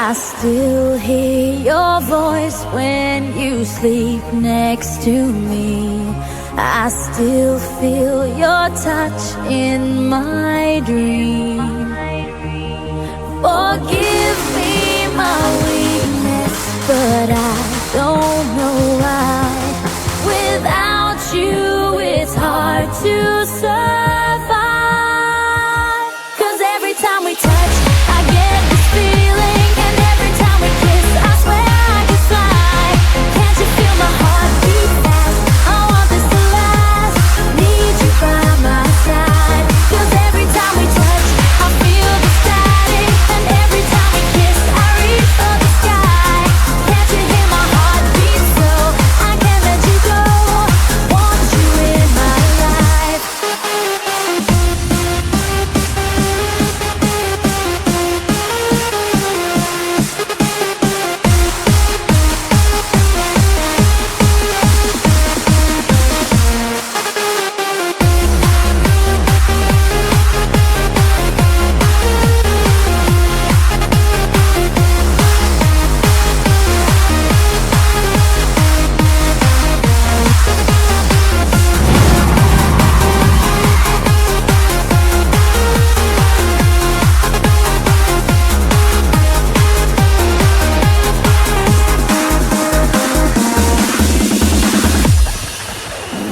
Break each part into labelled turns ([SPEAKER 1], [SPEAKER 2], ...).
[SPEAKER 1] I still hear your voice when you sleep next to me. I still feel your touch in my dream. Forgive me my weakness, but I don't know why. Without you, it's hard to survive. 'Cause every time we touch, I get this feeling, and every time we kiss, I swear I could fly. Can't you feel my heart beat fast? I want this to last. Need you by my side. 'Cause every time we touch, I feel the static, and every time we kiss, I reach for the sky. Can't you hear my heart beat so? I can't let you go. Want you in my life.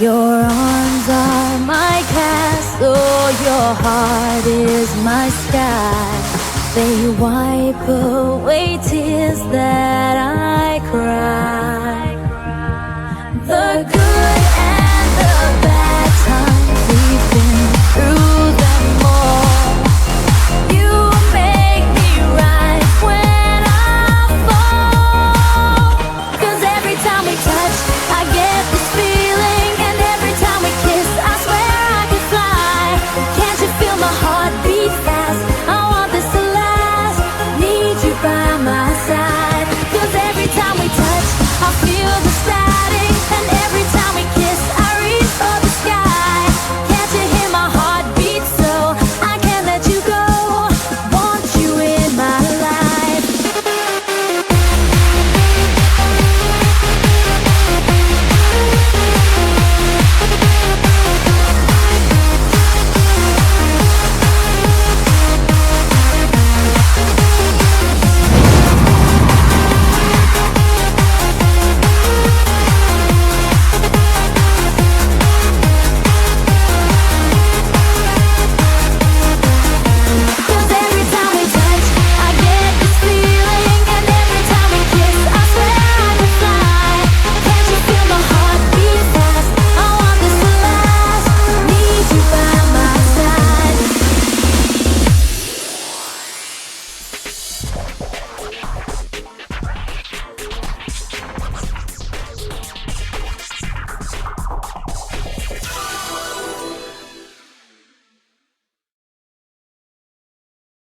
[SPEAKER 1] Your arms are my castle, your heart is my sky. They wipe away tears that I cry.